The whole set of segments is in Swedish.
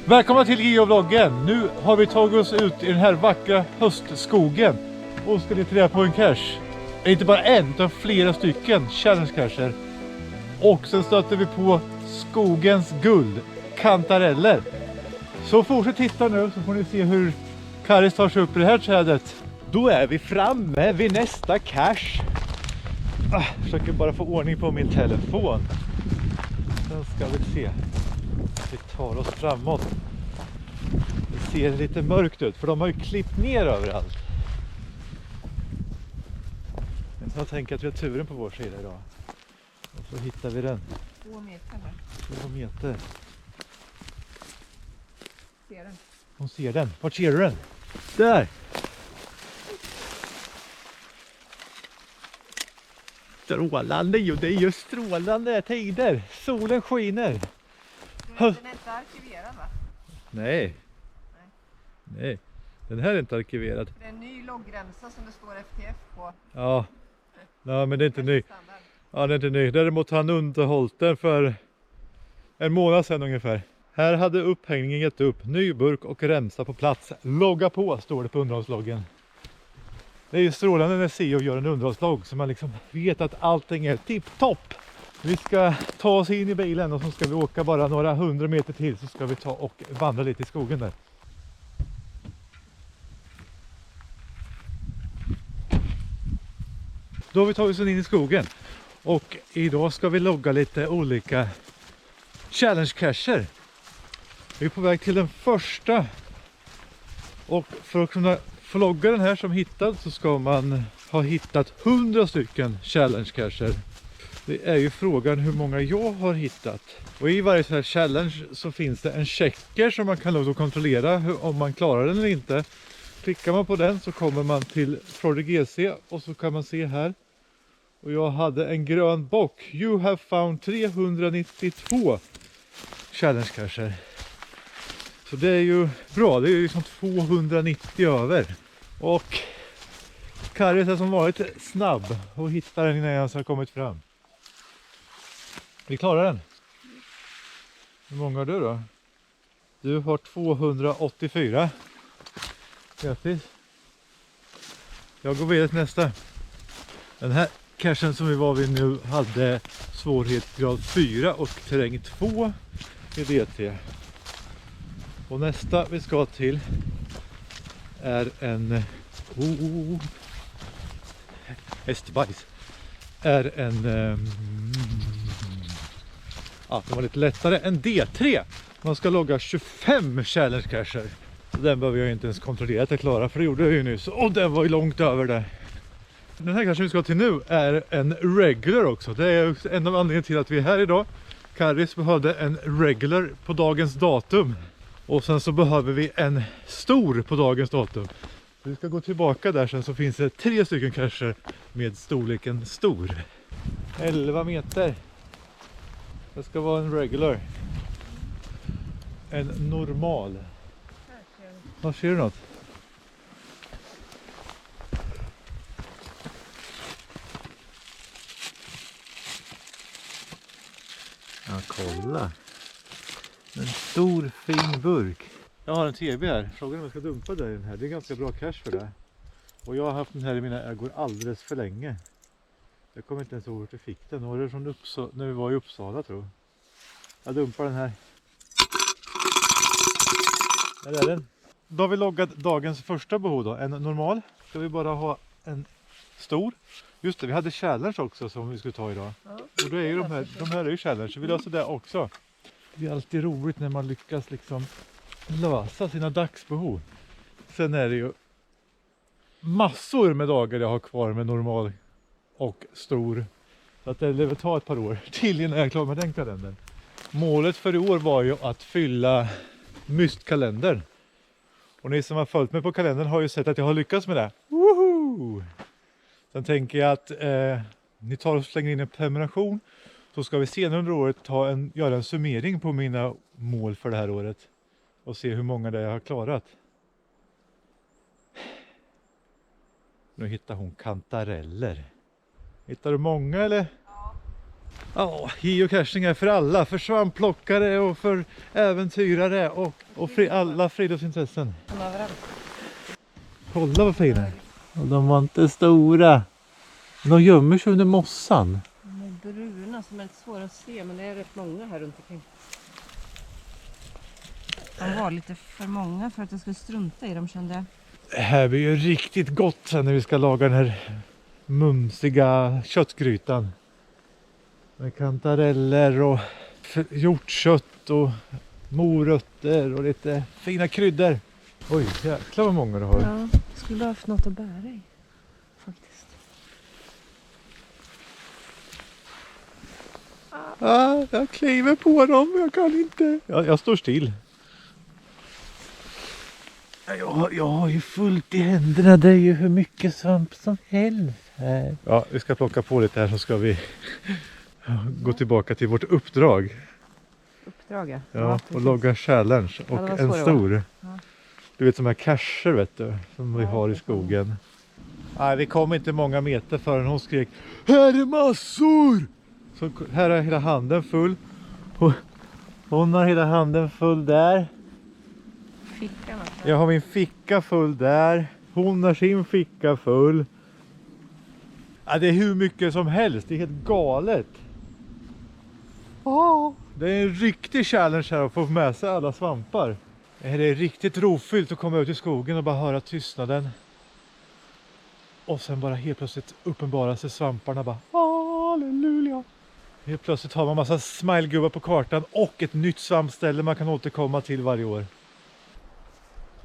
Välkomna till geovloggen. Nu har vi tagit oss ut i den här vackra höstskogen och ska leta reda på en cache. Inte bara en, utan flera stycken challenge cacher. Och sen stöter vi på skogens guld, kantareller. Så fortsätt titta nu så får ni se hur Karis tar sig upp i det här trädet. Då är vi framme vid nästa cache. Försöker bara få ordning på min telefon. Sen ska vi se. Vi tar oss framåt. Det ser lite mörkt ut för de har ju klippt ner överallt. Jag tänker att vi har turen på vår sida idag. Och så hittar vi den. 2 meter där. 2 meter. Ser den? Hon ser den. Vart ser du den? Där! Strålande ju, det är ju strålande tider. Solen skiner. Den är inte arkiverad, va? Nej. Nej. Den här är inte arkiverad. Det är en ny loggremsa som det står FTF på. Ja. Nej, men det är inte ny. Standard. Ja, det är inte ny. Däremot har han underhållit den för en månad sedan ungefär. Här hade upphängningen gett upp. Ny burk och remsa på plats. Logga på står det på underhållsloggen. Det är ju strålande när CEO gör en underhållslogg så man liksom vet att allting är tipptopp. Vi ska ta oss in i bilen och så ska vi åka bara några 100 meter till så ska vi ta och vandra lite i skogen där. Då har vi tagit oss in i skogen och idag ska vi logga lite olika challenge cacher. Vi är på väg till den första och för att kunna få logga den här som hittad så ska man ha hittat 100 stycken challenge cacher. Det är ju frågan hur många jag har hittat. Och i varje sån här challenge så finns det en checker som man kan då kontrollera om man klarar den eller inte. Klickar man på den så kommer man till Project GC och så kan man se här. Och jag hade en grön bock. You have found 392 challenge cacher. Så det är ju bra. Det är ju liksom 290 över. Och Karis är som varit snabb och hittar den innan jag ens har kommit fram. Vi klarar den. Hur många har du då? Du har 284. Grattis. Jag går vidare till nästa. Den här cachen som vi var vid nu hade svårighetsgrad 4 och terräng 2 i DT. Och nästa vi ska till är en hästbajs. Är en den var lite lättare än D3. Man ska logga 25 challenge cacher. Så den behöver jag inte ens kontrollera att jag klarar för det gjorde jag ju nyss. Och den var ju långt över där. Den här cachen vi ska till nu är en regular också. Det är en av anledningarna till att vi är här idag. Karis behövde en regular på dagens datum. Och sen så behöver vi en stor på dagens datum. Vi ska gå tillbaka där sen så finns det 3 stycken cacher med storleken stor. 11 meter. Det ska vara en regular. En normal. Var ser du något? Ja, kolla. En stor fin burk. Jag har en TB här. Frågan om jag ska dumpa den här. Det är ganska bra cash för det. Och jag har haft den här i mina ägor alldeles för länge. Jag kommer inte ens ihåg hur jag fick den. Var det från när vi var i Uppsala tror jag. Jag dumpar den här. Där är den. Då har vi loggat dagens första behov då. En normal. Ska vi bara ha en stor. Just det, vi hade challenge också som vi skulle ta idag. Ja. Och då är ju de här är ju challenge. Så vi löser det också. Det är alltid roligt när man lyckas liksom lösa sina dagsbehov. Sen är det ju massor med dagar jag har kvar med normal och stor. Så att det lär ta ett par år till innan jag är klar med den kalendern. Målet för i år var ju att fylla mystkalendern. Och ni som har följt mig på kalendern har ju sett att jag har lyckats med det. Woho! Sen tänker jag att ni tar och slänger in en prenumeration. Så ska vi senare under året göra en summering på mina mål för det här året. Och se hur många det jag har klarat. Nu hittar hon kantareller. Hittar du många eller? Ja. Ja, geocaching är för alla. För svampplockare och för äventyrare och alla friluftsintressen. Kolla vad fina. Och de var inte stora. De gömmer sig under mossan. De är bruna som är lite svåra att se, men det är rätt många här runt omkring. De var lite för många för att jag skulle strunta i dem, kände jag. Det här blir ju riktigt gott sen när vi ska laga den här mumsiga köttgrytan. Med kantareller och hjortkött och morötter och lite fina kryddor. Oj, jäklar vad många du har. Ja, skulle ha haft något att bära i. Faktiskt. Jag kliver på dem, jag kan inte. Jag står still. Jag har ju fullt i händerna, det är ju hur mycket svamp som helst här. Ja, vi ska plocka på lite här så ska vi gå tillbaka till vårt uppdrag. Uppdraget? Ja, och logga challenge och en stor. Ja. Du vet, som här cacher vet du, som vi har i skogen. Nej, vi kom inte många meter förrän hon skrek: här är massor! Så här är hela handen full. Hon har hela handen full där. Fickan också. Jag har min ficka full där. Hon har sin ficka full. Ja, det är hur mycket som helst. Det är helt galet. Det är en riktig challenge här att få med sig alla svampar. Det är riktigt rofyllt att komma ut i skogen och bara höra tystnaden. Och sen bara helt plötsligt uppenbara sig svamparna. Bara halleluja. Helt plötsligt har man massa smilegubbar på kartan och ett nytt svampställe man kan återkomma till varje år.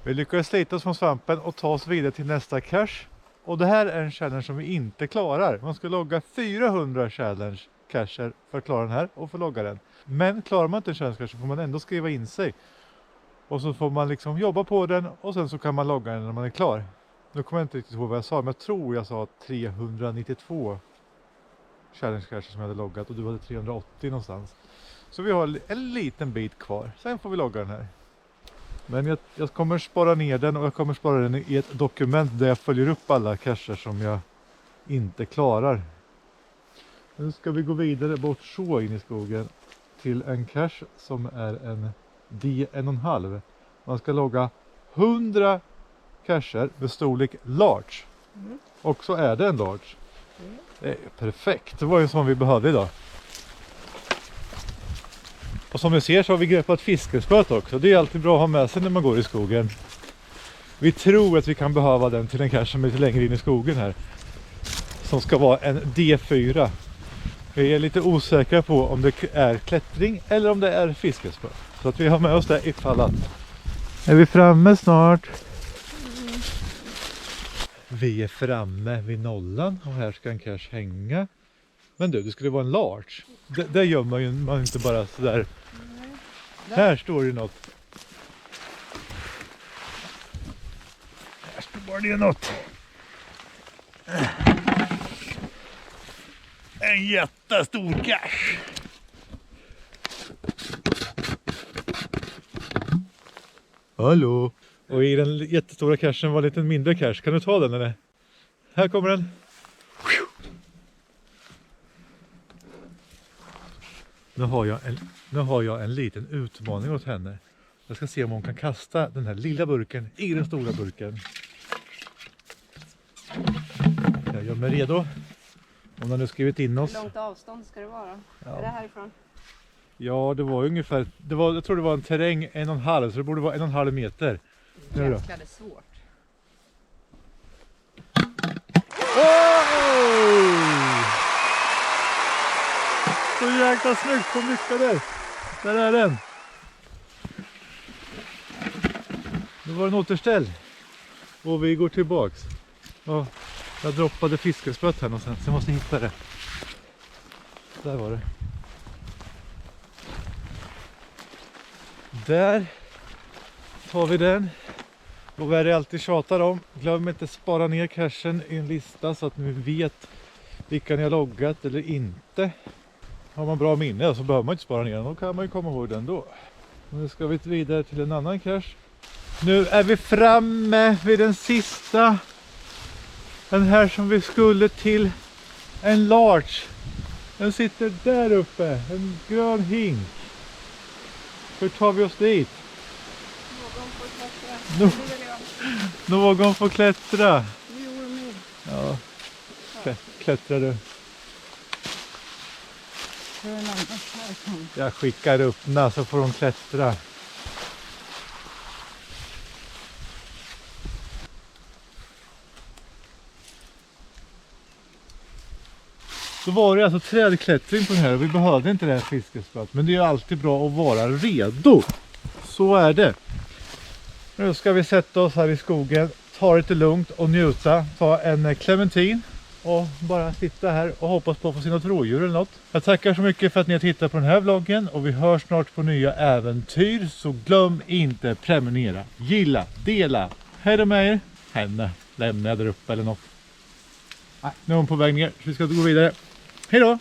Vi lyckades slita oss från svampen och ta oss vidare till nästa cache. Och det här är en challenge som vi inte klarar. Man ska logga 400 challenge-cacher för att klara den här och få logga den. Men klarar man inte en challenge-cache så får man ändå skriva in sig. Och så får man liksom jobba på den och sen så kan man logga den när man är klar. Nu kommer jag inte riktigt ihåg vad jag sa, men jag tror jag sa 392 challenge-cacher som jag hade loggat och du hade 380 någonstans. Så vi har en liten bit kvar. Sen får vi logga den här. Men jag kommer spara ner den och jag kommer spara den i ett dokument där jag följer upp alla cacher som jag inte klarar. Nu ska vi gå vidare bort så in i skogen till en cache som är en D1,5. Man ska logga 100 cacher med storlek large. Och så är det en large. Det är perfekt. Det var ju som vi behövde idag. Och som ni ser så har vi greppat fiskespöt också. Det är alltid bra att ha med sig när man går i skogen. Vi tror att vi kan behöva den till en cache som är lite längre in i skogen här. Som ska vara en D4. Vi är lite osäkra på om det är klättring eller om det är fiskespöt. Så att vi har med oss det ifall att. Är vi framme snart? Vi är framme vid nollan och här ska en cache hänga. Men du, det skulle vara en large. Där gör man ju man inte bara sådär. Här står det något. Här står det något. En jättestor cache. Hallå. Och i den jättestora cachen var en liten mindre cache. Kan du ta den eller? Här kommer den. Nu har jag en liten utmaning åt henne. Jag ska se om hon kan kasta den här lilla burken i den stora burken. Jag gör mig redo. Hon har nu skrivit in oss. Hur långt avstånd ska det vara? Ja. Är det härifrån? Ja, det var ungefär. Jag tror det var en terräng 1,5, så det borde vara 1,5 meter. Nu då. Jäklar, det är svårt. Oh! Så jäkla snyggt, hon lyckades. Där är den. Nu var den återställd. Och vi går tillbaks. Ja, jag droppade fiskespöt här någonstans, så jag måste hitta det. Där var det. Där tar vi den. Och vad är det alltid tjatar om? Glöm inte spara ner cachen i en lista så att ni vet vilka ni har loggat eller inte. Har man bra minne så behöver man inte spara ner den. Då kan man ju komma ihåg den då. Nu ska vi vidare till en annan cache. Nu är vi framme vid den sista. Den här som vi skulle till en large. Den sitter där uppe. En grön hink. Hur tar vi oss dit? Någon får klättra. No- Det vill jag. Någon får klättra. Vi gjorde med. Ja, klättrar du. Det är en annan här. Jag skickar upp den så får de klättra. Så var det alltså trädklättring på den här och vi behövde inte det här fiskespöet. Men det är ju alltid bra att vara redo. Så är det. Nu ska vi sätta oss här i skogen, ta det lite lugnt och njuta. Ta en clementin och bara sitta här och hoppas på att få se något rådjur eller något. Jag tackar så mycket för att ni har tittat på den här vloggen och vi hörs snart på nya äventyr. Så glöm inte prenumerera, gilla, dela. Hej då med er. Henne lämnar jag där uppe eller något. Nej, nu är hon på väg ner så vi ska gå vidare. Hej då!